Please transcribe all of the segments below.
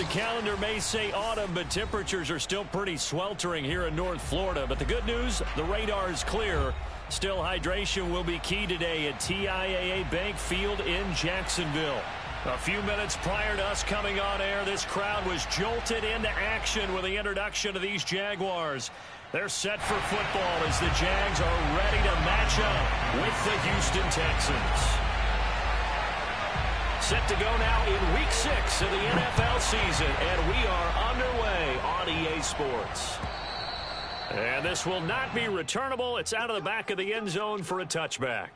the calendar may say autumn, but temperatures are still pretty sweltering here in North Florida. But the good news, the radar is clear. Still, hydration will be key today at TIAA Bank Field in Jacksonville. A few minutes prior to us coming on air, this crowd was jolted into action with the introduction of these Jaguars. They're set for football as the Jags are ready to match up with the Houston Texans. Set to go now in Week 6 of the NFL season, and we are underway on EA Sports. And this will not be returnable. It's out of the back of the end zone for a touchback.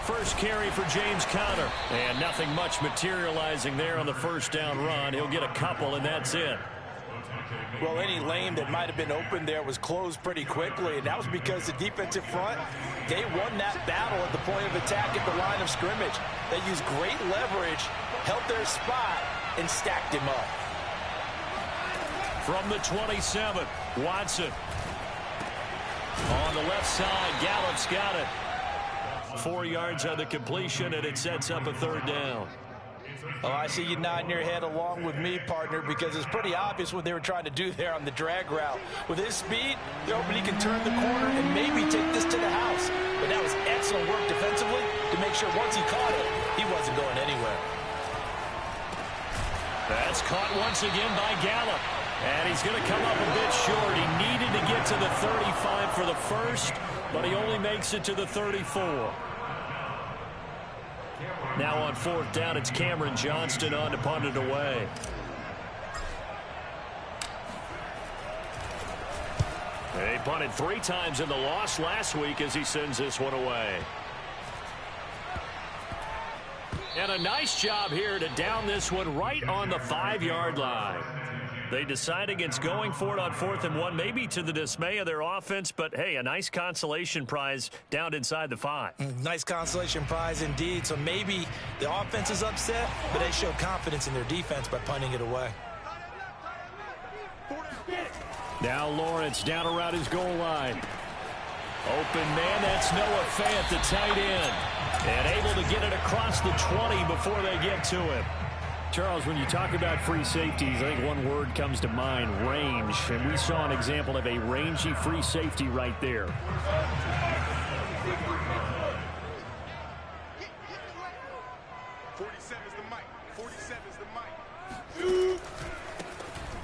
First carry for James Conner. And nothing much materializing there on the first down run. He'll get a couple, and that's it. Well, any lane that might have been open there was closed pretty quickly, and that was because the defensive front, they won that battle at the point of attack at the line of scrimmage. They used great leverage, held their spot, and stacked him up. From the 27, Watson. On the left side, Gallup's got it. 4 yards on the completion, and it sets up a third down. Oh, I see you nodding your head along with me, partner, because it's pretty obvious what they were trying to do there on the drag route. With his speed, they're hoping he can turn the corner and maybe take this to the house. But that was excellent work defensively to make sure once he caught it, he wasn't going anywhere. That's caught once again by Gallup. And he's going to come up a bit short. He needed to get to the 35 for the first, but he only makes it to the 34. Now on fourth down, it's Cameron Johnston on to punt it away. He punted 3 times in the loss last week as he sends this one away. And a nice job here to down this one right on the 5-yard line. They decide against going for it on 4th and 1, maybe to the dismay of their offense, but hey, a nice consolation prize down inside the 5. Nice consolation prize indeed. So maybe the offense is upset, but they show confidence in their defense by punting it away. Now Lawrence down around his goal line. Open man, that's Noah Fant, the tight end. And able to get it across the 20 before they get to him. Charles, when you talk about free safeties, I think one word comes to mind, range. And we saw an example of a rangy free safety right there.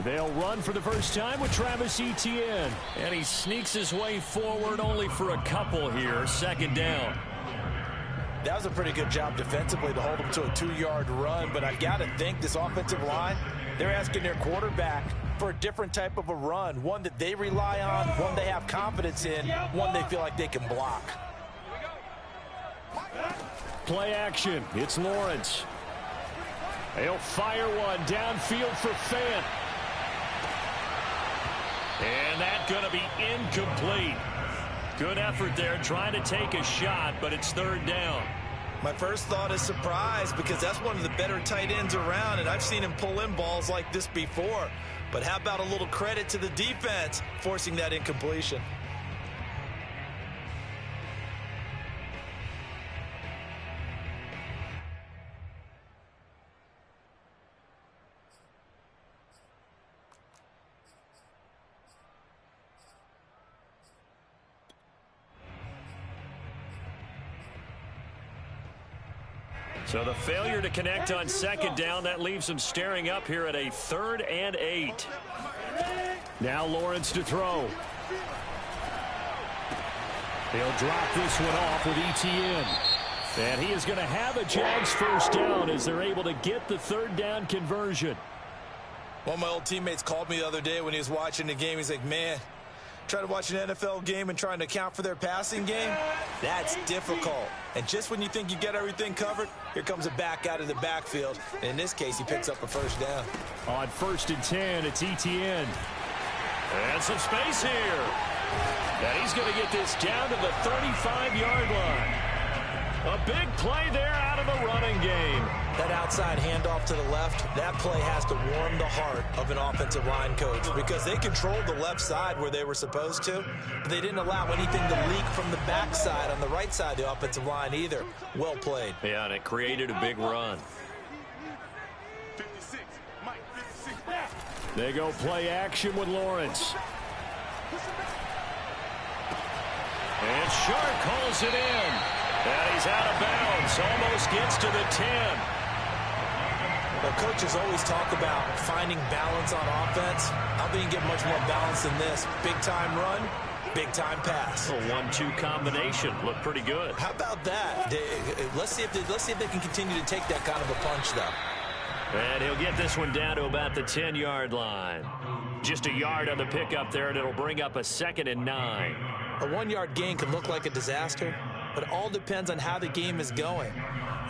They'll run for the first time with Travis Etienne. And he sneaks his way forward only for a couple here. 2nd down. That was a pretty good job defensively to hold them to a 2-yard run, but I've got to think this offensive line, they're asking their quarterback for a different type of a run, one that they rely on, one they have confidence in, one they feel like they can block. Play action. It's Lawrence. He'll fire one downfield for Fant. And that's going to be incomplete. Good effort there, trying to take a shot, but it's 3rd down. My first thought is surprise because that's one of the better tight ends around, and I've seen him pull in balls like this before. But how about a little credit to the defense forcing that incompletion? So the failure to connect on 2nd down, that leaves them staring up here at a 3rd and 8. Now Lawrence to throw. He'll drop this one off with Etienne. And he is going to have a Jags first down as they're able to get the 3rd down conversion. One of my old teammates called me the other day when he was watching the game. He's like, man, try to watch an NFL game and trying to account for their passing game, that's difficult. And just when you think you get everything covered, here comes a back out of the backfield. And in this case, he picks up a first down. On 1st and 10, it's Etienne. And some space here. And he's going to get this down to the 35-yard line. A big play there out of the running game. That outside handoff to the left, that play has to warm the heart of an offensive line coach because they controlled the left side where they were supposed to, but they didn't allow anything to leak from the backside on the right side of the offensive line either. Well played. Yeah, and it created a big run. They go play action with Lawrence. And Shark calls it in. And he's out of bounds. Almost gets to the 10. Well, coaches always talk about finding balance on offense. I don't think you can get much more balance than this. Big-time run, big-time pass. A 1-2 combination. Looked pretty good. How about that? Let's see if they can continue to take that kind of a punch, though. And he'll get this one down to about the 10-yard line. Just a yard on the pickup there, and it'll bring up a 2nd and 9. A 1-yard gain can look like a disaster, but it all depends on how the game is going.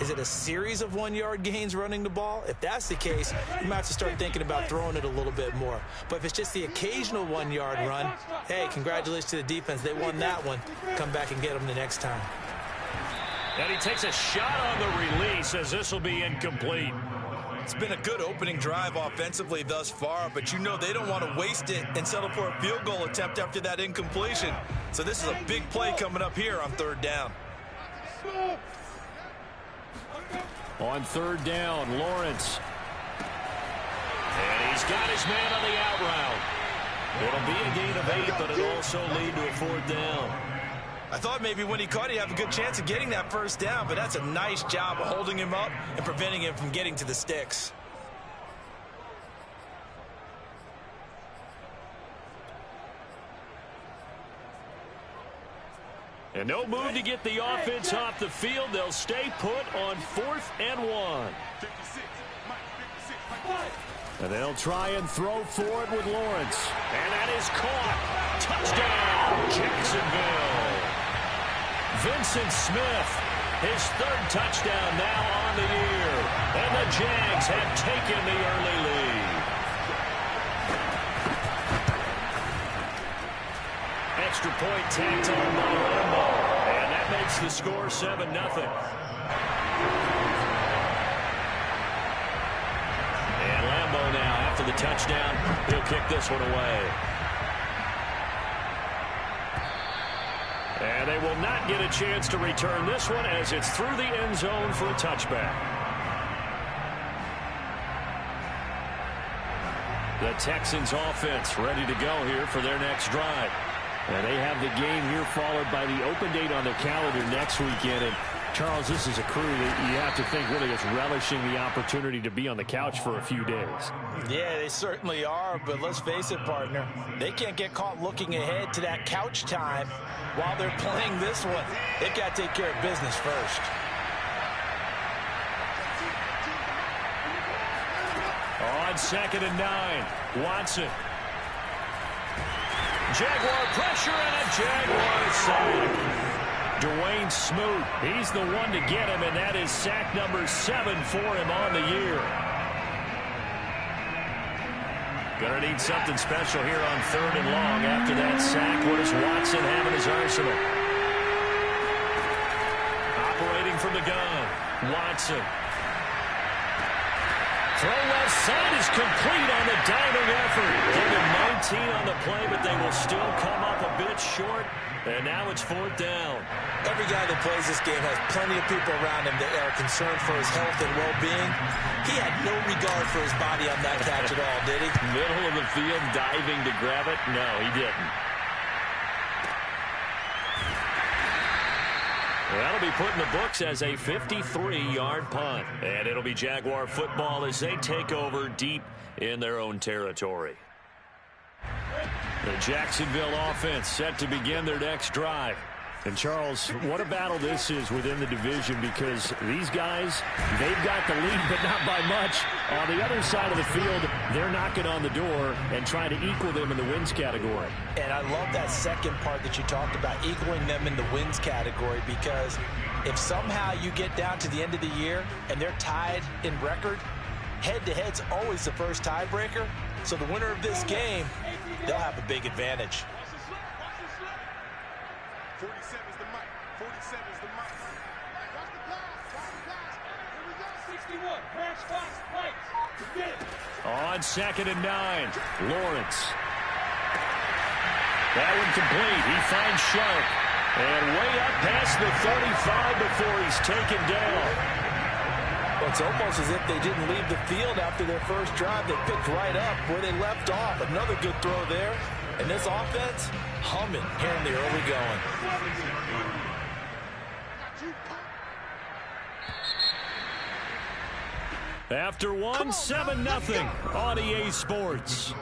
Is it a series of 1-yard gains running the ball? If that's the case, you might have to start thinking about throwing it a little bit more. But if it's just the occasional 1-yard run, hey, congratulations to the defense. They won that one. Come back and get them the next time. And he takes a shot on the release as this will be incomplete. It's been a good opening drive offensively thus far, but you know they don't want to waste it and settle for a field goal attempt after that incompletion. So this is a big play coming up here on 3rd down. On 3rd down, Lawrence. And he's got his man on the out route. It'll be a gain of 8, but it'll also lead to a 4th down. I thought maybe when he caught it, he'd have a good chance of getting that 1st down, but that's a nice job of holding him up and preventing him from getting to the sticks. And no move to get the offense off the field. They'll stay put on 4th and 1. And they'll try and throw for it with Lawrence. And that is caught. Touchdown, Jacksonville. Vincent Smith, his 3rd touchdown now on the year. And the Jags have taken the early lead. Extra point tagged on by Lambo. And that makes the score 7-0. And Lambo now, after the touchdown, he'll kick this one away. And they will not get a chance to return this one as it's through the end zone for a touchback. The Texans offense ready to go here for their next drive. And they have the game here followed by the open date on their calendar next weekend. And Charles, this is a crew that you have to think really is relishing the opportunity to be on the couch for a few days. Yeah, they certainly are, but let's face it, partner. They can't get caught looking ahead to that couch time while they're playing this one. They've got to take care of business first. On 2nd and 9, Watson. Jaguar pressure and a Jaguar sack. Dwayne Smoot, he's the one to get him, and that is sack number 7 for him on the year. Gonna need something special here on 3rd and long after that sack. What does Watson have in his arsenal? Operating from the gun, Watson. Throw left side is complete on the diving effort. Only 19 on the play, but they will still come up a bit short. And now it's 4th down. Every guy that plays this game has plenty of people around him that are concerned for his health and well-being. He had no regard for his body on that catch at all, did he? Middle of the field, diving to grab it? No, he didn't. That'll be put in the books as a 53-yard punt. And it'll be Jaguar football as they take over deep in their own territory. The Jacksonville offense set to begin their next drive. And, Charles, what a battle this is within the division because these guys, they've got the lead, but not by much. On the other side of the field, they're knocking on the door and trying to equal them in the wins category. And I love that second part that you talked about, equaling them in the wins category, because if somehow you get down to the end of the year and they're tied in record, head-to-head's always the first tiebreaker. So the winner of this game, they'll have a big advantage. 47 is the mic. 47 is the mic. On 2nd and 9, Lawrence. That one complete. He finds Sharp. And way up past the 35 before he's taken down. Well, it's almost as if they didn't leave the field after their first drive. They picked right up where they left off. Another good throw there. And this offense, humming here in the early going. After one, 7-0 on EA Sports.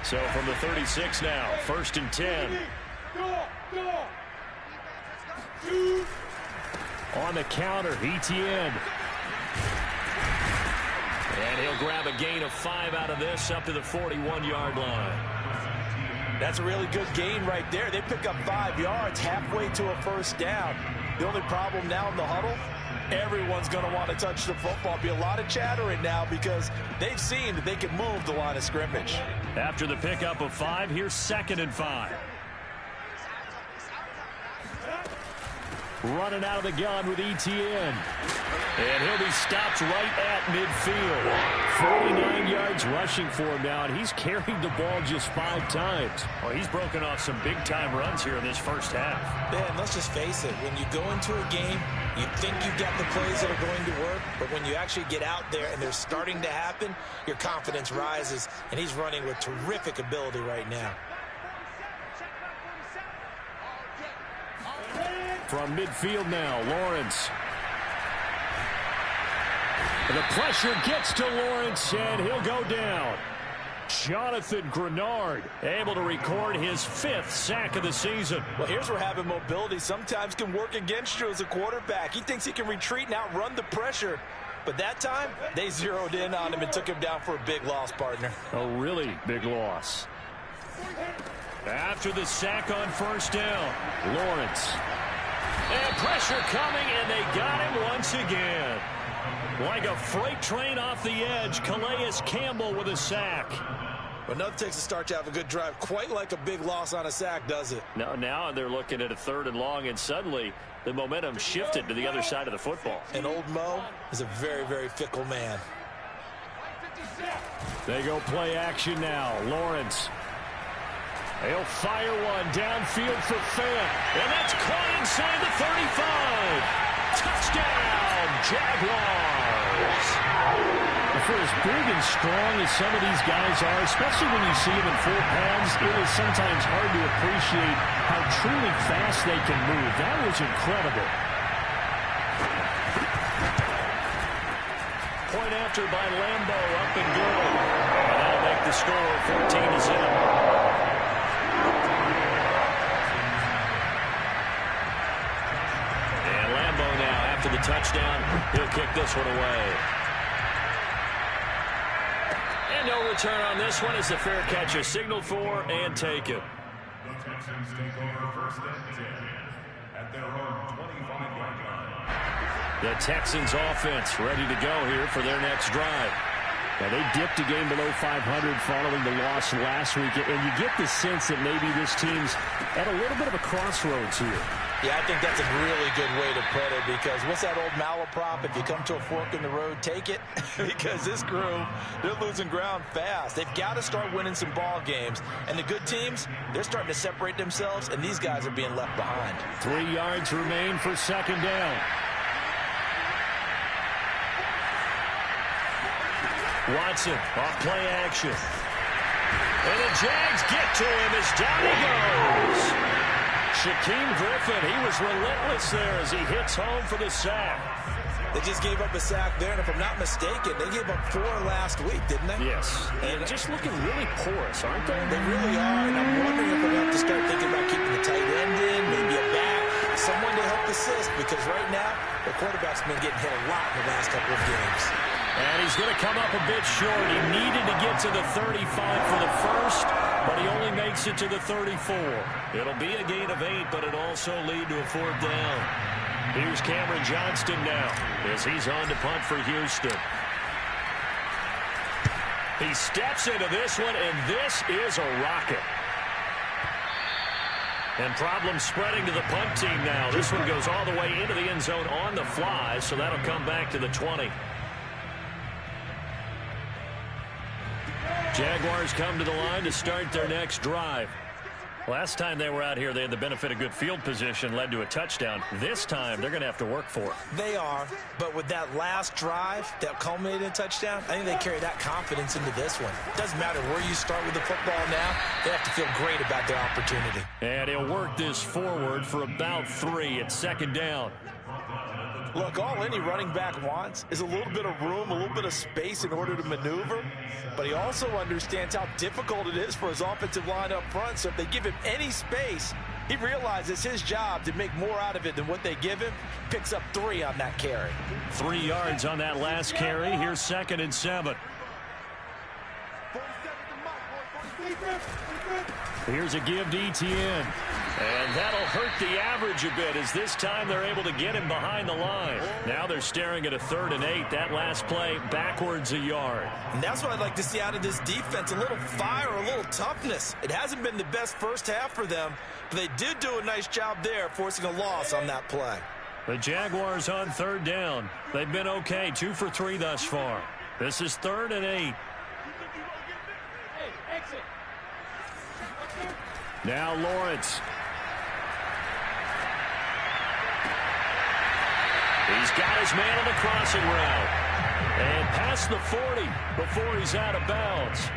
So from the 36 now, 1st and 10. On the counter, Etienne. And he'll grab a gain of 5 out of this up to the 41-yard line. That's a really good gain right there. They pick up 5 yards halfway to a first down. The only problem now in the huddle, everyone's going to want to touch the football. Be a lot of chattering now because they've seen that they can move the line of scrimmage. After the pickup of 5, here's 2nd and 5. Running out of the gun with Etienne. And he'll be stopped right at midfield. 49 yards rushing for him now, and he's carried the ball just 5 times. Well, he's broken off some big-time runs here in this first half. Man, let's just face it. When you go into a game, you think you've got the plays that are going to work, but when you actually get out there and they're starting to happen, your confidence rises, and he's running with terrific ability right now. From midfield now, Lawrence. The pressure gets to Lawrence, and he'll go down. Jonathan Grenard able to record his 5th sack of the season. Well, here's where having mobility sometimes can work against you as a quarterback. He thinks he can retreat and outrun the pressure. But that time, they zeroed in on him and took him down for a big loss, partner. A really big loss. After the sack on 1st down, Lawrence. And pressure coming, and they got him once again. Like a freight train off the edge, Calais Campbell with a sack. But nothing takes a start to have a good drive. Quite like a big loss on a sack, does it? Now they're looking at a 3rd and long, and suddenly the momentum shifted to the other side of the football. And old Mo is a very, very fickle man. They go play action now. Lawrence. He'll fire one downfield for Fant. And that's caught inside the 35. Touchdown, Jaguars. For as big and strong as some of these guys are, especially when you see them in full pads, it is sometimes hard to appreciate how truly fast they can move. That was incredible. Point after by Lambo, up and good. And that'll make the score 14-7. The touchdown, he'll kick this one away. And no return on this one as the fair catch is signaled for and taken. The Texans take over 1st and 10 at their own 25-yard line. The Texans offense ready to go here for their next drive. Now, they dipped a game below 500 following the loss last week, and you get the sense that maybe this team's at a little bit of a crossroads here. Yeah, I think that's a really good way to put it because what's that old malaprop? If you come to a fork in the road, take it. Because this crew, they're losing ground fast. They've got to start winning some ball games. And the good teams, they're starting to separate themselves, and these guys are being left behind. 3 yards remain for 2nd down. Watson off play action. And the Jags get to him as down he goes. Shaquem Griffin, he was relentless there as he hits home for the sack. They just gave up a sack there, and if I'm not mistaken, they gave up 4 last week, didn't they? Yes. And just looking really porous, aren't they? They really are, and I'm wondering if we're going to have to start thinking about keeping the tight end in, maybe a back, someone to help assist, because right now, the quarterback's been getting hit a lot in the last couple of games. And he's going to come up a bit short. He needed to get to the 35 for the first, but he only makes it to the 34. It'll be a gain of 8, but it'll also lead to a 4th down. Here's Cameron Johnston now as he's on to punt for Houston. He steps into this one, and this is a rocket. And problems spreading to the punt team now. This one goes all the way into the end zone on the fly, so that'll come back to the 20. Jaguars come to the line to start their next drive. Last time they were out here, they had the benefit of good field position, led to a touchdown. This time, they're going to have to work for it. They are, but with that last drive that culminated in a touchdown, I think they carry that confidence into this one. Doesn't matter where you start with the football now, they have to feel great about their opportunity. And he'll work this forward for about 3 at second down. Look, all any running back wants is a little bit of room, a little bit of space in order to maneuver. But he also understands how difficult it is for his offensive line up front. So if they give him any space, he realizes his job to make more out of it than what they give him. Picks up 3 on that carry. 3 yards on that last carry. Here's 2nd and 7. Here's a give to Etienne. And that'll hurt the average a bit as this time they're able to get him behind the line. Now they're staring at a 3rd and 8. That last play backwards a yard. And that's what I'd like to see out of this defense. A little fire, a little toughness. It hasn't been the best first half for them, but they did do a nice job there forcing a loss on that play. The Jaguars on 3rd down. They've been okay, 2 for 3 thus far. This is 3rd and 8. Now Lawrence. He's got his man on the crossing route. And past the 40 before he's out of bounds.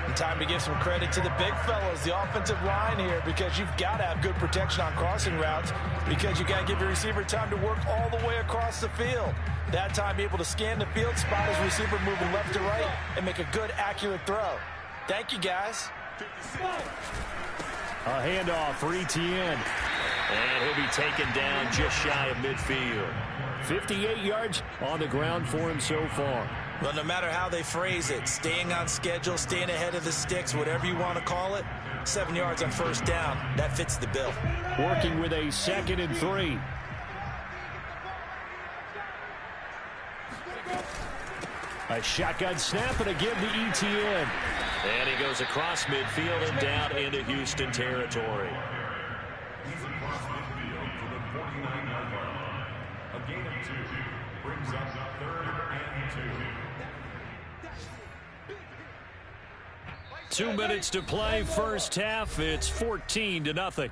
And time to give some credit to the big fellas, the offensive line here, because you've got to have good protection on crossing routes because you got to give your receiver time to work all the way across the field. That time be able to scan the field, spot his receiver moving left to right, and make a good, accurate throw. Thank you, guys. A handoff for Etienne. And he'll be taken down just shy of midfield. 58 yards on the ground for him so far. Well, no matter how they phrase it, staying on schedule, staying ahead of the sticks, whatever you want to call it, 7 yards on 1st down, that fits the bill. Working with a 2nd and 3. A shotgun snap and a give to Etienne. And he goes across midfield and down into Houston territory. He's across midfield to the 49-yard line. A gain of 2 brings up 3rd and 2. 2 minutes to play, first half. It's 14-0.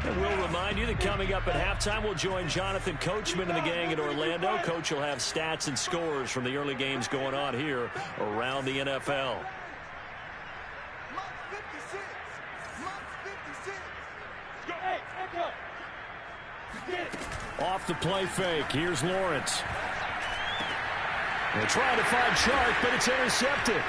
And we'll remind you that coming up at halftime, we'll join Jonathan Coachman and the gang in Orlando. Coach will have stats and scores from the early games going on here around the NFL. Off the play fake. Here's Lawrence. They're trying to find Chark, but it's intercepted.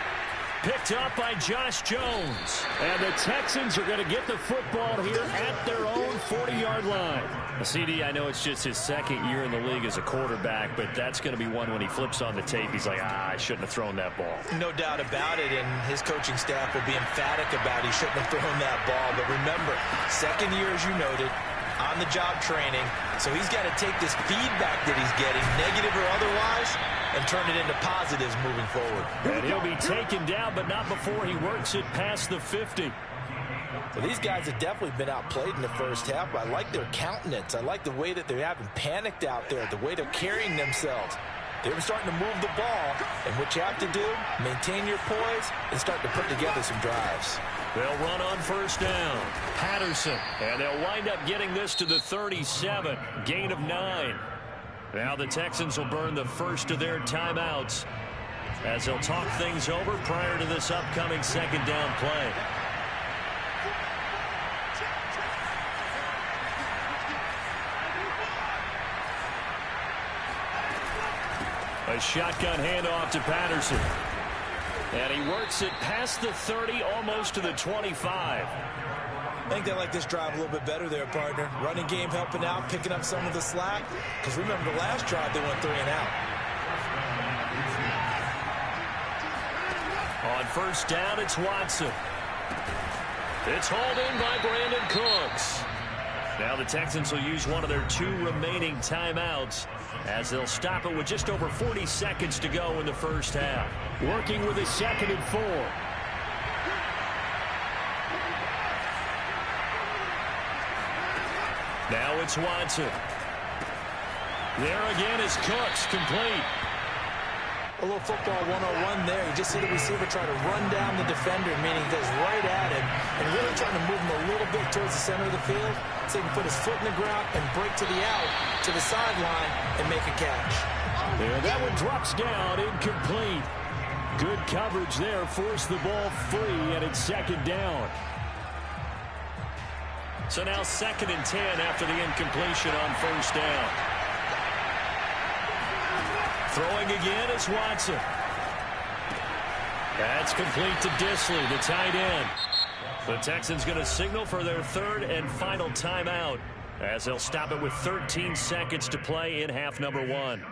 Picked up by Josh Jones. And the Texans are going to get the football here at their own 40-yard line. CD, I know it's just his 2nd year in the league as a quarterback, but that's going to be one when he flips on the tape. He's like, I shouldn't have thrown that ball. No doubt about it, and his coaching staff will be emphatic about he shouldn't have thrown that ball. But remember, 2nd year, as you noted, on-the-job training. So he's got to take this feedback that he's getting, negative or otherwise, and turn it into positives moving forward. And he'll be taken down, but not before he works it past the 50. So these guys have definitely been outplayed in the first half. I like their countenance. I like the way that they haven't panicked out there, the way they're carrying themselves. They're starting to move the ball, and what you have to do, maintain your poise and start to put together some drives. They'll run on 1st down. Patterson, and they'll wind up getting this to the 37. Gain of 9. Now the Texans will burn the first of their timeouts as they'll talk things over prior to this upcoming 2nd down play. A shotgun handoff to Patterson. And he works it past the 30, almost to the 25. I think they like this drive a little bit better there, partner. Running game helping out, picking up some of the slack. Because remember, the last drive, they went 3 and out. On 1st down, it's Watson. It's hauled in by Brandon Cooks. Now the Texans will use one of their 2 remaining timeouts as they'll stop it with just over 40 seconds to go in the first half. Working with a 2nd and 4. Now it's Watson. There again is Cooks, complete. A little football 101 there. You just see the receiver try to run down the defender, meaning he goes right at him and really trying to move him a little bit towards the center of the field so he can put his foot in the ground and break to the out, to the sideline, and make a catch. There, that one drops down, incomplete. Good coverage there, forced the ball free, and it's 2nd down. So now 2nd and 10 after the incompletion on 1st down. Throwing again is Watson. That's complete to Disley, the tight end. The Texans going to signal for their 3rd and final timeout as they'll stop it with 13 seconds to play in half number 1.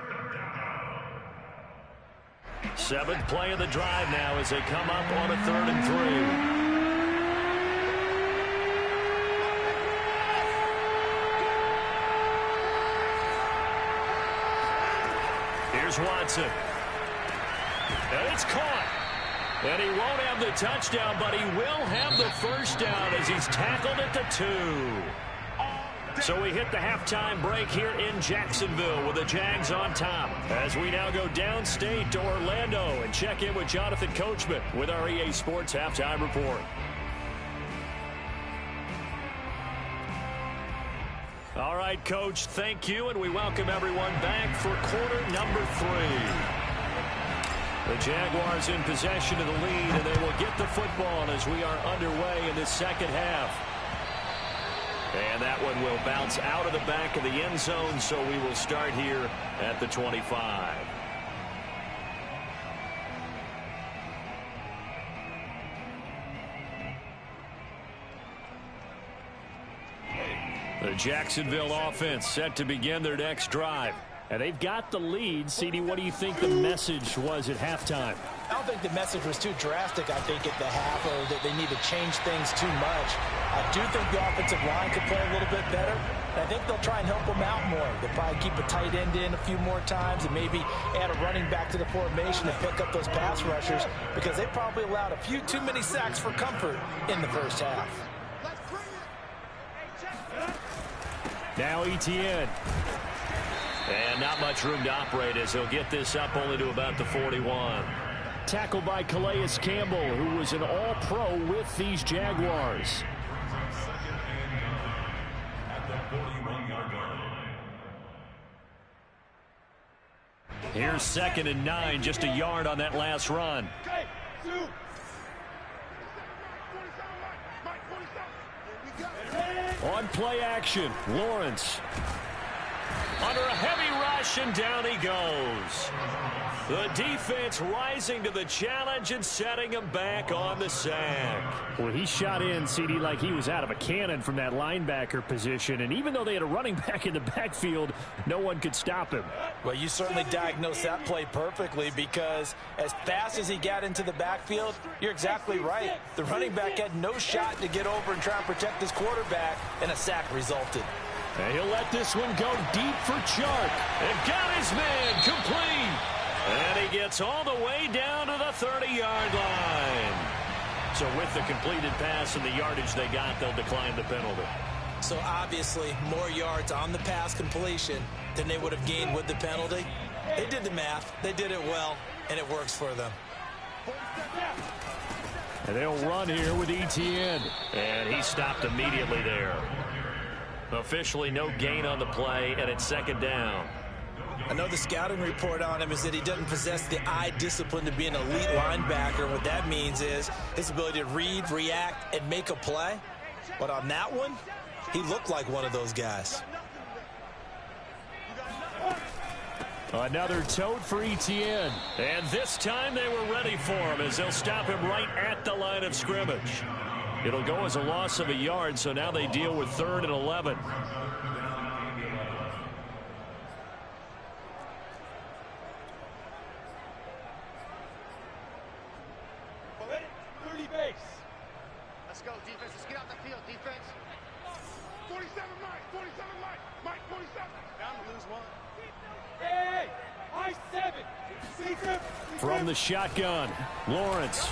7th play of the drive now as they come up on a 3rd and 3. Here's Watson. And it's caught. And he won't have the touchdown, but he will have the first down as he's tackled at the 2. So we hit the halftime break here in Jacksonville with the Jags on top. As we now go downstate to Orlando and check in with Jonathan Coachman with our EA Sports Halftime Report. All right, Coach, thank you, and we welcome everyone back for quarter number 3. The Jaguars in possession of the lead, and they will get the football as we are underway in the 2nd half. And that one will bounce out of the back of the end zone, so we will start here at the 25. The Jacksonville offense set to begin their next drive. And they've got the lead. CD, what do you think the message was at halftime? I don't think the message was too drastic, I think, at the half, or that they need to change things too much. I do think the offensive line could play a little bit better. And I think they'll try and help them out more. They'll probably keep a tight end in a few more times and maybe add a running back to the formation and pick up those pass rushers because they probably allowed a few too many sacks for comfort in the first half. Now Etienne. And not much room to operate as he'll get this up only to about the 41. Tackled by Calais Campbell, who was an all-pro with these Jaguars. Here's 2nd and 9, just a yard on that last run. On play action, Lawrence. Under a heavy rush, and down he goes. The defense rising to the challenge and setting him back on the sack. Well, he shot in, CD, like he was out of a cannon from that linebacker position. And even though they had a running back in the backfield, no one could stop him. Well, you certainly diagnosed that play perfectly because as fast as he got into the backfield, you're exactly right. The running back had no shot to get over and try and protect his quarterback, and a sack resulted. And he'll let this one go deep for Chark. And got his man complete. And he gets all the way down to the 30-yard line. So with the completed pass and the yardage they got, they'll decline the penalty. So obviously more yards on the pass completion than they would have gained with the penalty. They did the math. They did it well, and it works for them. And they'll run here with Etienne. And he stopped immediately there. Officially no gain on the play, and it's 2nd down. I know the scouting report on him is that he doesn't possess the eye discipline to be an elite linebacker. What that means is his ability to read, react, and make a play. But on that one, he looked like one of those guys. Another tote for Etienne. And this time they were ready for him as they'll stop him right at the line of scrimmage. It'll go as a loss of a yard, so now they deal with 3rd and 11. Let's go, defense. Let's get out the field, defense. 47 Mike. From the shotgun, Lawrence.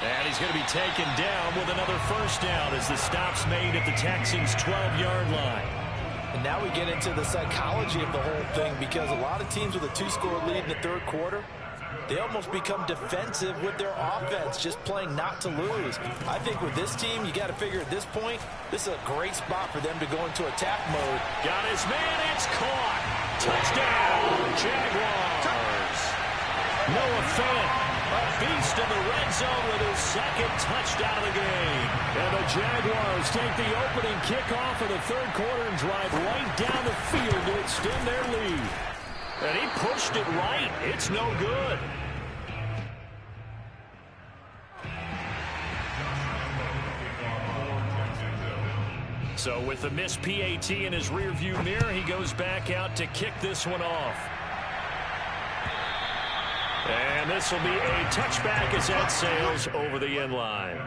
And he's going to be taken down with another first down as the stop's made at the Texans' 12-yard line. And now we get into the psychology of the whole thing, because a lot of teams with a 2-score lead in the third quarter, they almost become defensive with their offense, just playing not to lose. I think with this team, you got to figure at this point, this is a great spot for them to go into attack mode. Got his man, it's caught. Touchdown, Jaguars. Noah Fant, a beast in the red zone with his second touchdown of the game. And the Jaguars take the opening kickoff of the third quarter and drive right down the field to extend their lead. And he pushed it right. It's no good. So with the missed PAT in his rearview mirror, he goes back out to kick this one off. And this will be a touchback as that sails over the end line.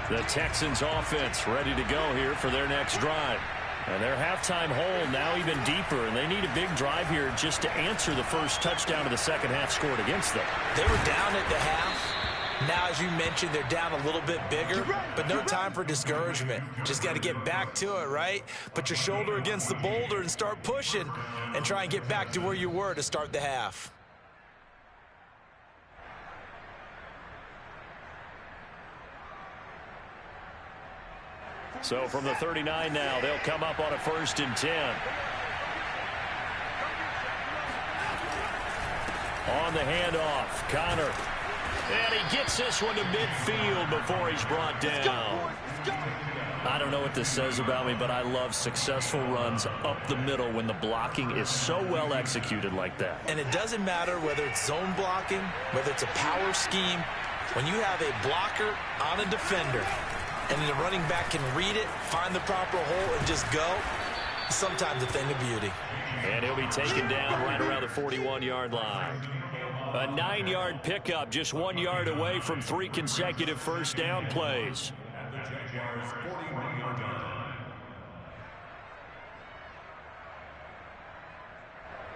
The Texans offense ready to go here for their next drive. And their halftime hole now even deeper, and they need a big drive here just to answer the first touchdown of the second half scored against them. They were down at the half. Now, as you mentioned, they're down a little bit bigger, but no time for discouragement. Just got to get back to it, right? Put your shoulder against the boulder and start pushing and try and get back to where you were to start the half. So from the 39 now, they'll come up on a 1st and 10. On the handoff, Connor. And he gets this one to midfield before he's brought down. I don't know what this says about me, but I love successful runs up the middle when the blocking is so well executed like that. And it doesn't matter whether it's zone blocking, whether it's a power scheme. When you have a blocker on a defender, and the running back can read it, find the proper hole, and just go, sometimes a thing of beauty. And he'll be taken down right around the 41-yard line. A 9-yard pickup, just 1 yard away from 3 consecutive first down plays.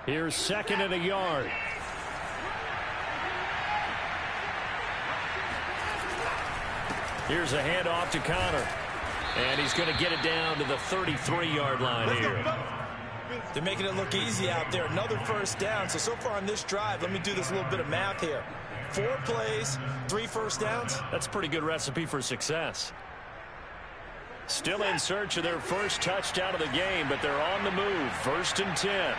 Here's 2nd and a yard. Here's a handoff to Connor. And he's going to get it down to the 33-yard line here. They're making it look easy out there. Another first down. So far on this drive, let me do this little bit of math here. 4 plays, 3 first downs. That's a pretty good recipe for success. Still in search of their first touchdown of the game, but they're on the move. 1st and 10.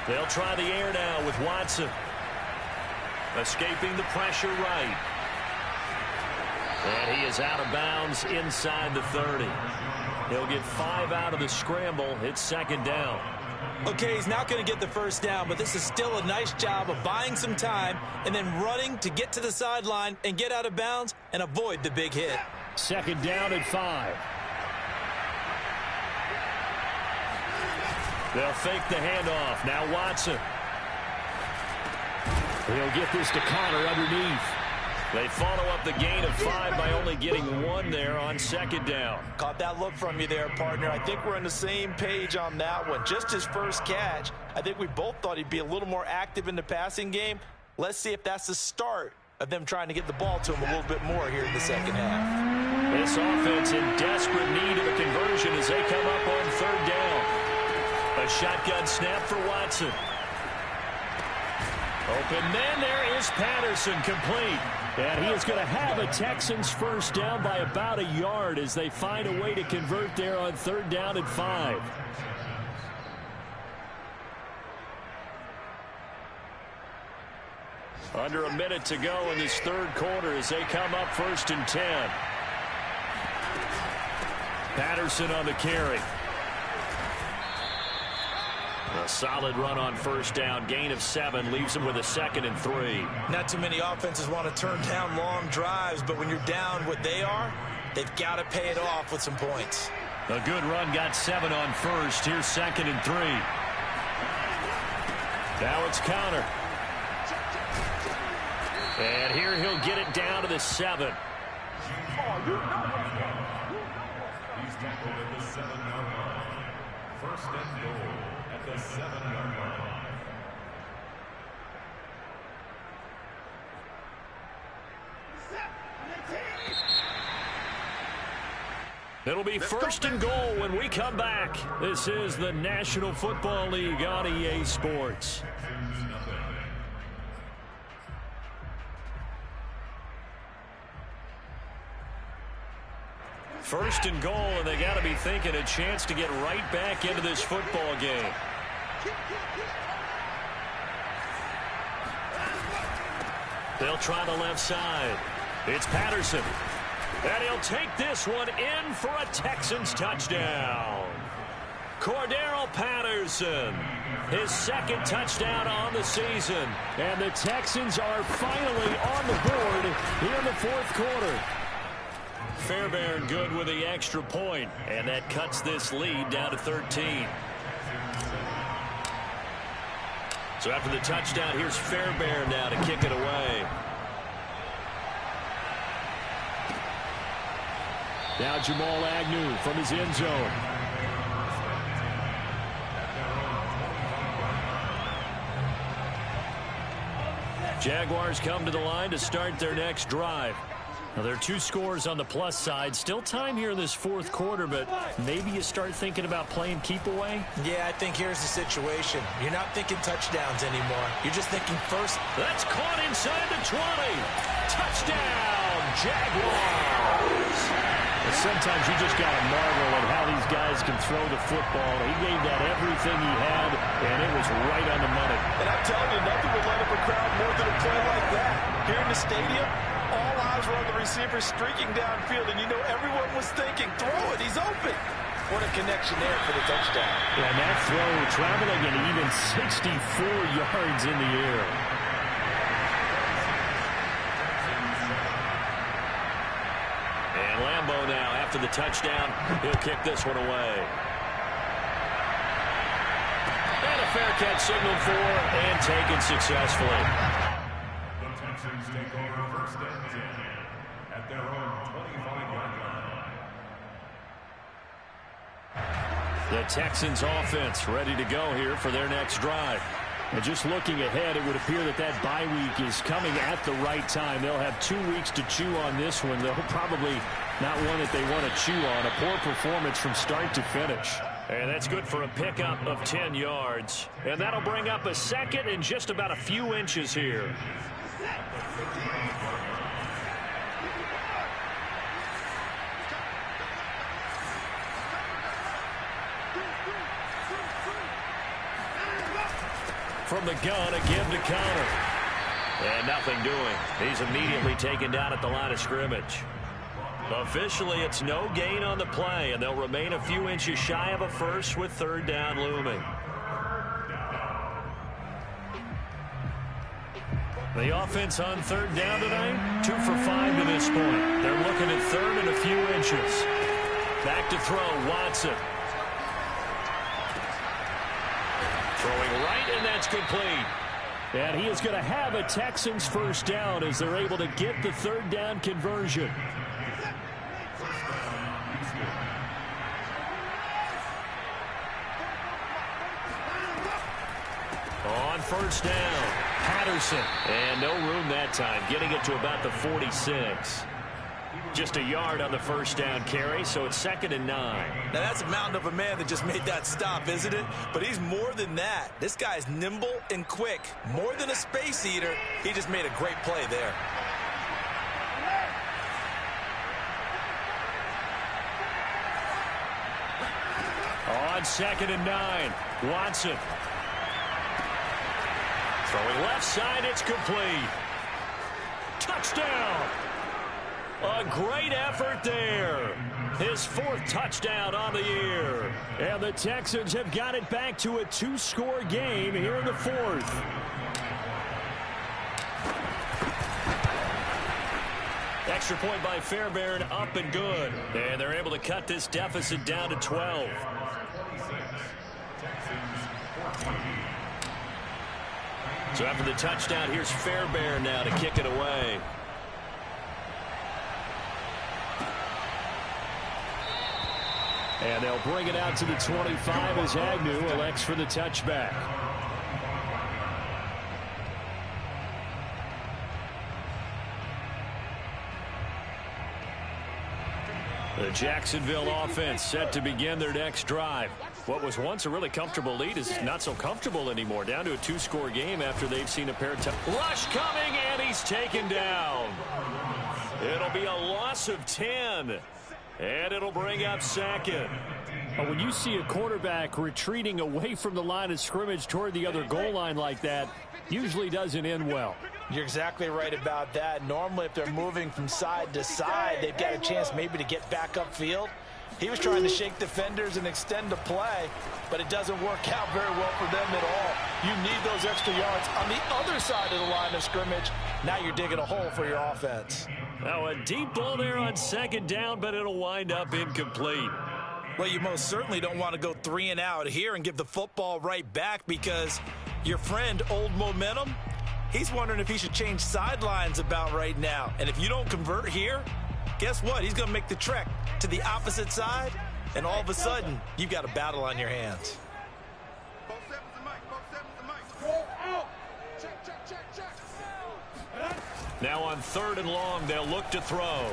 They'll try the air now with Watson. Escaping the pressure right. And he is out of bounds inside the 30. He'll get 5 out of the scramble. It's 2nd down. Okay, he's not going to get the first down, but this is still a nice job of buying some time and then running to get to the sideline and get out of bounds and avoid the big hit. 2nd down and 5. They'll fake the handoff. Now Watson. He'll get this to Connor underneath. They follow up the gain of 5 by only getting 1 there on 2nd down. Caught that look from you there, partner. I think we're on the same page on that one. Just his first catch. I think we both thought he'd be a little more active in the passing game. Let's see if that's the start of them trying to get the ball to him a little bit more here in the second half. This offense in desperate need of a conversion as they come up on 3rd down. A shotgun snap for Watson. Open man, there is Patterson, complete. And he is going to have a Texans first down by about a yard as they find a way to convert there on 3rd down and 5. Under a minute to go in this third quarter as they come up 1st and 10. Patterson on the carry. A solid run on 1st down. Gain of 7 leaves him with a 2nd and 3. Not too many offenses want to turn down long drives, but when you're down what they are, they've got to pay it off with some points. A good run, got 7 on 1st. Here's 2nd and 3. Now it's Connor. And here he'll get it down to the 7. He's tackled at the 7-yard line. First and goal at the 7-yard line. It'll be first and goal when we come back. This is the National Football League on EA Sports. First and goal, and they got to be thinking a chance to get right back into this football game. They'll try the left side. It's Patterson. And he'll take this one in for a Texans touchdown. Cordero Patterson, his second touchdown on the season. And the Texans are finally on the board here in the fourth quarter. Fairbairn good with the extra point, and that cuts this lead down to 13. So after the touchdown, here's Fairbairn now to kick it away. Now Jamal Agnew from his end zone. Jaguars come to the line to start their next drive. Now, there are 2 scores on the plus side. Still time here in this fourth quarter, but maybe you start thinking about playing keep away? Yeah, I think here's the situation. You're not thinking touchdowns anymore. You're just thinking first. That's caught inside the 20. Touchdown, Jaguars. Sometimes you just got to marvel at how these guys can throw the football. He gave that everything he had, and it was right on the money. And I'm telling you, nothing will light up a crowd more than a play like that. Here in the stadium, all eyes were on the receiver streaking downfield, and you know everyone was thinking, throw it, he's open. What a connection there for the touchdown. And that throw traveling an even 64 yards in the air. And Lambeau now, after the touchdown, he'll kick this one away. And a fair catch signaled for and taken successfully. The Texans take over first and 10 at their own 25-yard line. The Texans offense ready to go here for their next drive. And just looking ahead, it would appear that that bye week is coming at the right time. They'll have 2 weeks to chew on this one. They'll probably not one that they want to chew on. A poor performance from start to finish. And that's good for a pickup of 10 yards. And that'll bring up a second and just about a few inches here. From the gun, a give to Connor. And nothing doing. He's immediately taken down at the line of scrimmage. Officially, it's no gain on the play, and they'll remain a few inches shy of a first with third down looming. The offense on third down tonight, 2 for 5 to this point. They're looking at third and a few inches. Back to throw, Watson. Throwing right, and that's complete. And he is going to have a Texans first down as they're able to get the third down conversion. On first down, Patterson. And no room that time, getting it to about the 46. Just a yard on the first down carry, so it's 2nd and 9. Now, that's a mountain of a man that just made that stop, isn't it? But he's more than that. This guy's nimble and quick. More than a space eater, he just made a great play there. On 2nd and 9, Watson. Throwing left side, it's complete. Touchdown! A great effort there. His 4th touchdown on the year. And the Texans have got it back to a 2-score game here in the 4th. Extra point by Fairbairn, up and good. And they're able to cut this deficit down to 12. So after the touchdown, here's Fairbairn now to kick it away. And they'll bring it out to the 25 as Agnew elects for the touchback. The Jacksonville offense set to begin their next drive. What was once a really comfortable lead is not so comfortable anymore. Down to a 2-score game after they've seen a pair of rush coming, and he's taken down. It'll be a loss of 10. And it'll bring up second. When you see a quarterback retreating away from the line of scrimmage toward the other goal line like that, usually doesn't end well. You're exactly right about that. Normally, if they're moving from side to side, they've got a chance maybe to get back upfield. He was trying to shake defenders and extend the play, but it doesn't work out very well for them at all. You need those extra yards on the other side of the line of scrimmage. Now you're digging a hole for your offense. Now a deep ball there on second down, but it'll wind up incomplete. Well, you most certainly don't want to go 3 and out here and give the football right back, because your friend, Old Momentum, he's wondering if he should change sidelines about right now. And if you don't convert here, guess what? He's going to make the trek to the opposite side, and all of a sudden, you've got a battle on your hands. Now on 3rd and long, they'll look to throw.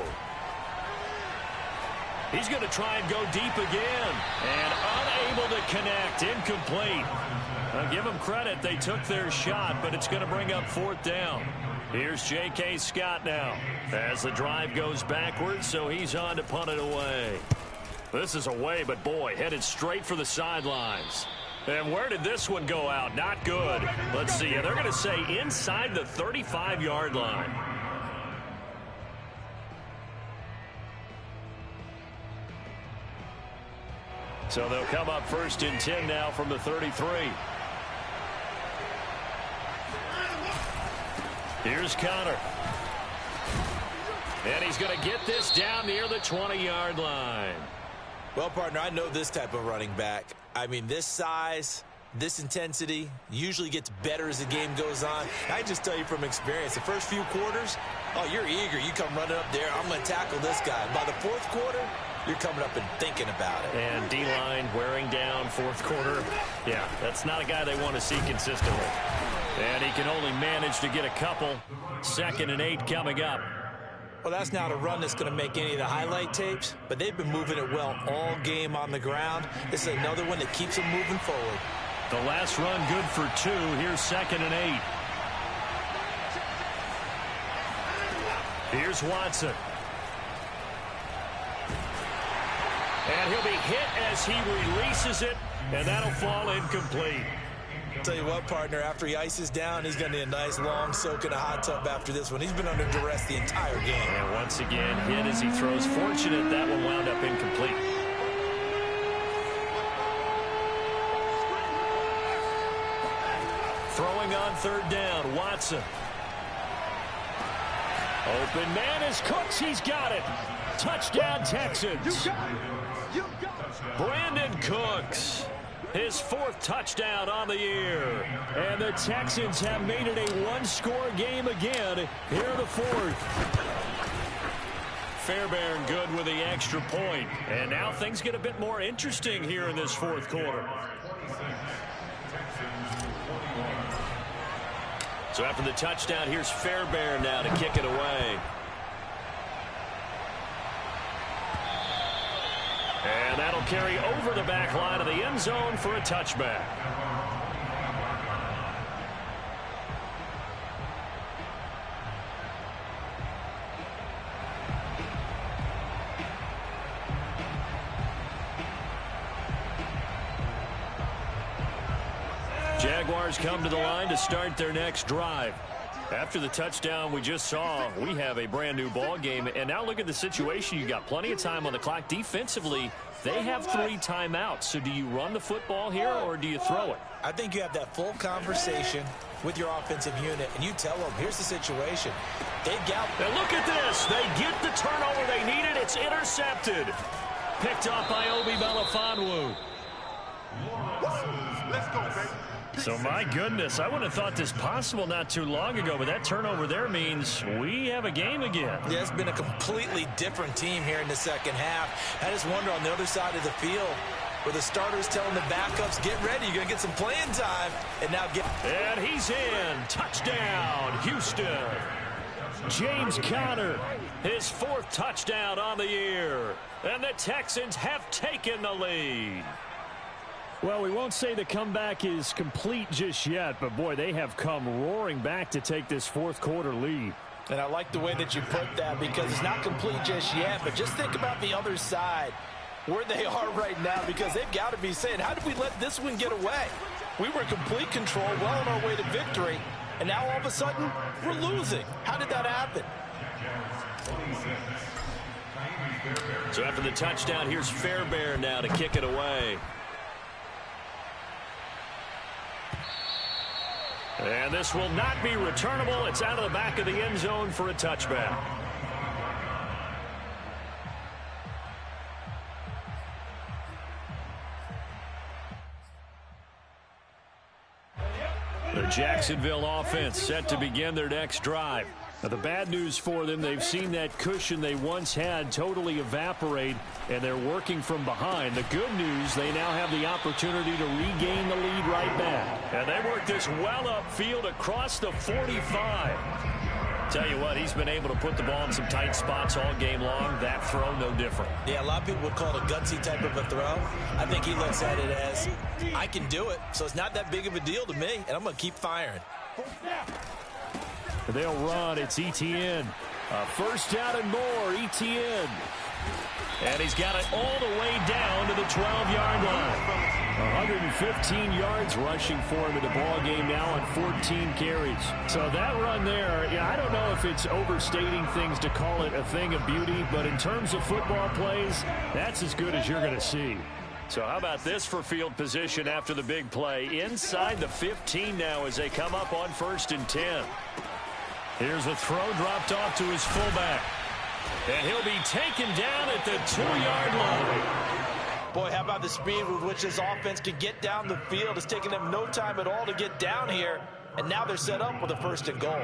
He's going to try and go deep again, and unable to connect, incomplete. I'll give them credit. They took their shot, but it's going to bring up 4th down. Here's J.K. Scott now as the drive goes backwards, so he's on to punt it away. This is away, but boy, headed straight for the sidelines. And where did this one go out? Not good. Let's see. They're going to say inside the 35-yard line. So they'll come up 1st and 10 now from the 33. Here's Connor. And he's going to get this down near the 20-yard line. Well, partner, I know this type of running back. I mean, this size, this intensity usually gets better as the game goes on. I just tell you from experience, the first few quarters, oh, you're eager. You come running up there, I'm going to tackle this guy. And by the 4th quarter, you're coming up and thinking about it. And D-line wearing down 4th quarter. Yeah, that's not a guy they want to see consistently. And he can only manage to get a couple. 2nd and 8 coming up. Well, that's not a run that's going to make any of the highlight tapes, but they've been moving it well all game on the ground. This is another one that keeps them moving forward. The last run good for 2. Here's 2nd and 8. Here's Watson. And he'll be hit as he releases it, and that'll fall incomplete. Tell you what, partner, after he ices down, he's going to need a nice long soak in a hot tub after this one. He's been under duress the entire game. And once again, hit as he throws. Fortunate that one wound up incomplete. Throwing on 3rd down, Watson. Open man is Cooks. He's got it. Touchdown, Texans. Brandon Cooks. His 4th touchdown on the year. And the Texans have made it a 1-score game again here in the 4th. Fairbairn good with the extra point. And now things get a bit more interesting here in this 4th quarter. So after the touchdown, here's Fairbairn now to kick it away. And that'll carry over the back line of the end zone for a touchback. Jaguars come to the line to start their next drive. After the touchdown we just saw, we have a brand new ball game. And now look at the situation. You got plenty of time on the clock. Defensively, they have 3 timeouts. So do you run the football here or do you throw it? I think you have that full conversation with your offensive unit, and you tell them, here's the situation. They've got... Now look at this. They get the turnover they needed. It's intercepted. Picked up by Obi Melifonwu. Let's go, baby. So, my goodness, I wouldn't have thought this possible not too long ago, but that turnover there means we have a game again. Yeah, it's been a completely different team here in the second half. I just wonder on the other side of the field where the starters telling the backups, get ready, you're going to get some playing time. And he's in. Touchdown, Houston. James Conner, his 4th touchdown on the year. And the Texans have taken the lead. Well, we won't say the comeback is complete just yet, but boy, they have come roaring back to take this 4th quarter lead. And I like the way that you put that because it's not complete just yet, but just think about the other side, where they are right now, because they've got to be saying, how did we let this one get away? We were in complete control, well on our way to victory, and now all of a sudden, we're losing. How did that happen? So after the touchdown, here's Fairbairn now to kick it away. And this will not be returnable. It's out of the back of the end zone for a touchback. The Jacksonville offense set to begin their next drive. Now, the bad news for them, they've seen that cushion they once had totally evaporate, and they're working from behind. The good news, they now have the opportunity to regain the lead right back. And they work this well upfield across the 45. Tell you what, he's been able to put the ball in some tight spots all game long. That throw, no different. Yeah, a lot of people would call it a gutsy type of a throw. I think he looks at it as, I can do it, so it's not that big of a deal to me, and I'm going to keep firing. They'll run. It's Etienne. First down and more. Etienne. And he's got it all the way down to the 12-yard line. 115 yards rushing for him in the ball game now on 14 carries. So that run there, yeah, I don't know if it's overstating things to call it a thing of beauty, but in terms of football plays, that's as good as you're going to see. So how about this for field position after the big play? Inside the 15 now as they come up on 1st and 10. Here's a throw dropped off to his fullback. And he'll be taken down at the 2-yard line. Boy, how about the speed with which this offense can get down the field? It's taken them no time at all to get down here. And now they're set up with a 1st and goal.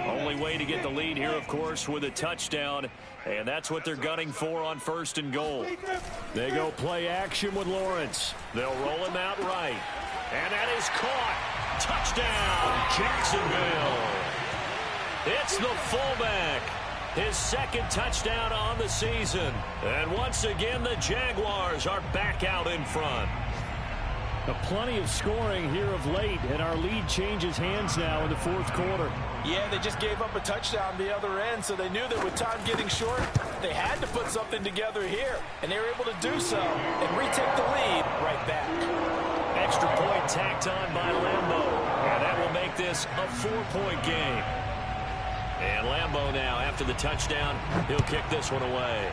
Only way to get the lead here, of course, with a touchdown. And that's what they're gunning for on 1st and goal. They go play action with Lawrence. They'll roll him out right. And that is caught. Touchdown, Jacksonville. It's the fullback. His 2nd touchdown on the season. And once again, the Jaguars are back out in front. Plenty of scoring here of late, and our lead changes hands now in the 4th quarter. Yeah, they just gave up a touchdown the other end, so they knew that with time getting short, they had to put something together here, and they were able to do so and retake the lead right back. Extra point tacked on by Lambeau, and that will make this a 4-point game. And Lambeau now, after the touchdown, he'll kick this one away.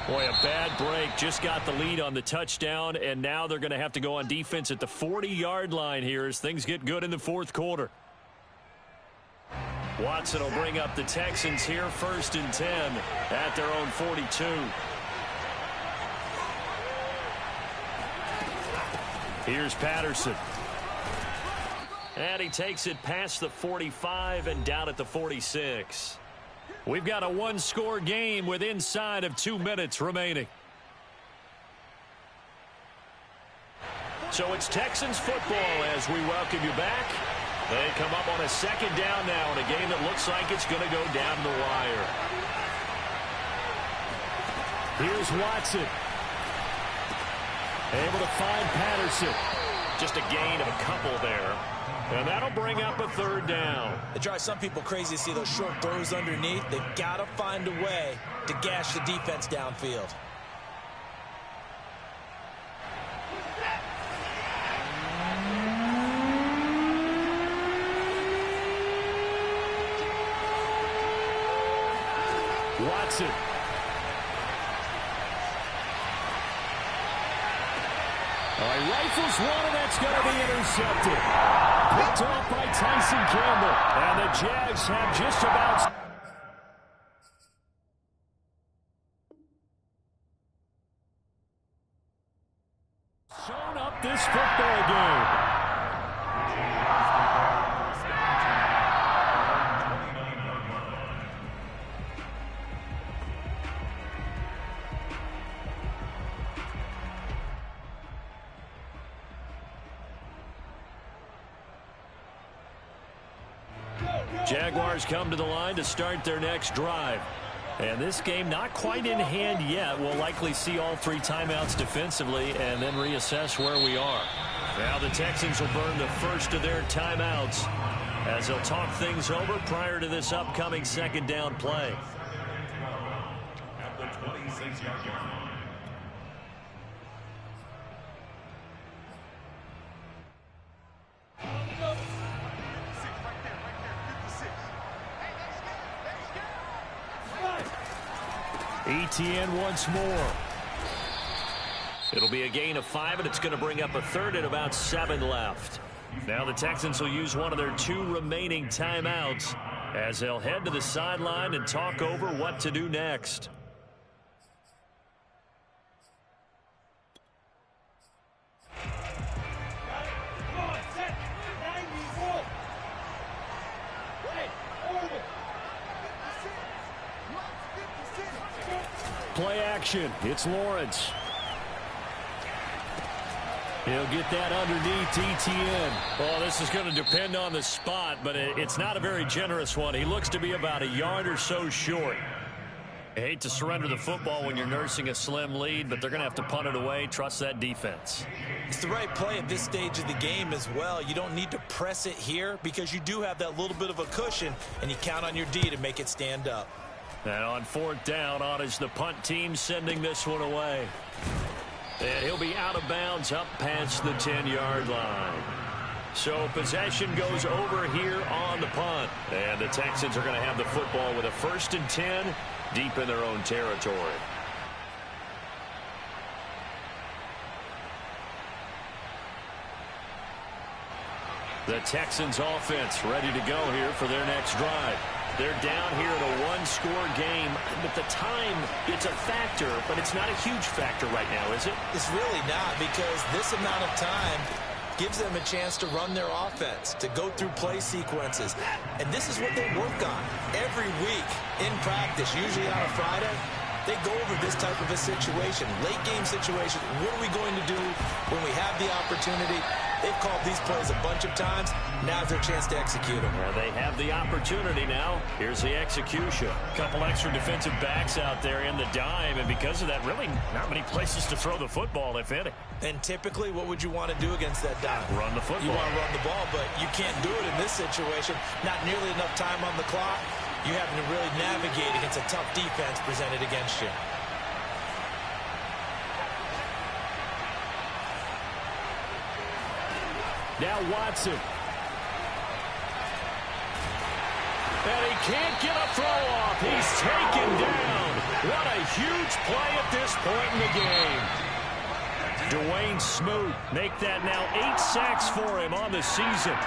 Boy, a bad break. Just got the lead on the touchdown, and now they're going to have to go on defense at the 40-yard line here as things get good in the 4th quarter. Watson will bring up the Texans here, 1st and 10 at their own 42. Here's Patterson. And he takes it past the 45 and down at the 46. We've got a 1-score game with inside of 2 minutes remaining. So it's Texans football as we welcome you back. They come up on a 2nd down now in a game that looks like it's going to go down the wire. Here's Watson. Able to find Patterson. Just a gain of a couple there. And that'll bring up a 3rd down. It drives some people crazy to see those short throws underneath. They've got to find a way to gash the defense downfield. Watson. He rifles one, and that's going to be intercepted. Picked off by Tyson Campbell. And the Jags have just about shown up this football Jaguars come to the line to start their next drive. And this game not quite in hand yet. We'll likely see all 3 timeouts defensively and then reassess where we are. Now the Texans will burn the first of their timeouts as they'll talk things over prior to this upcoming second down play. At the 26-yard line. ETN once more. It'll be a gain of 5, and it's going to bring up a third and about 7 left. Now the Texans will use one of their 2 remaining timeouts as they'll head to the sideline and talk over what to do next. Play action. It's Lawrence. He'll get that underneath ETN. Oh, this is going to depend on the spot, but it's not a very generous one. He looks to be about a yard or so short. I hate to surrender the football when you're nursing a slim lead, but they're going to have to punt it away. Trust that defense. It's the right play at this stage of the game as well. You don't need to press it here because you do have that little bit of a cushion, and you count on your D to make it stand up. And on 4th down, on is the punt team sending this one away. And he'll be out of bounds up past the 10-yard line. So possession goes over here on the punt. And the Texans are going to have the football with a 1st and 10 deep in their own territory. The Texans offense ready to go here for their next drive. They're down here in a 1-score game, but the time, it's a factor, but it's not a huge factor right now, is it? It's really not, because this amount of time gives them a chance to run their offense, to go through play sequences. And this is what they work on every week in practice, usually on a Friday. They go over this type of a situation, late game situation. What are we going to do when we have the opportunity? They've called these plays a bunch of times. Now's their chance to execute them. Well, they have the opportunity now. Here's the execution. A couple extra defensive backs out there in the dime, and because of that, really not many places to throw the football, if any. And typically, what would you want to do against that dime? Run the football. You want to run the ball, but you can't do it in this situation. Not nearly enough time on the clock. You having to really navigate against a tough defense presented against you. Now Watson. And he can't get a throw off. He's taken down. What a huge play at this point in the game. Dwayne Smoot make that now 8 sacks for him on the season.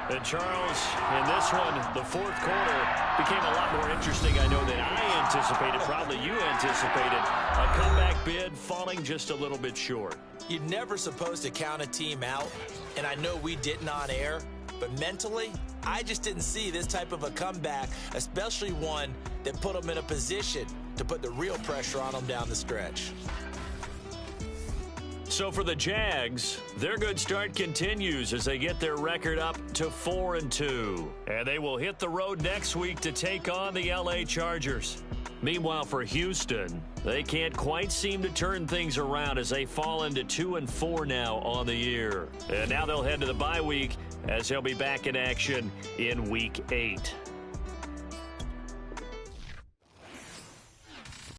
And Charles, in this one, the 4th quarter became a lot more interesting, I know, than I anticipated. Probably you anticipated. A comeback bid falling just a little bit short. You're never supposed to count a team out, and I know we didn't on air, but mentally, I just didn't see this type of a comeback, especially one that put them in a position to put the real pressure on them down the stretch. So for the Jags, their good start continues as they get their record up to 4-2. And they will hit the road next week to take on the LA Chargers. Meanwhile, for Houston, they can't quite seem to turn things around as they fall into 2-4 now on the year. And now they'll head to the bye week as they'll be back in action in Week 8.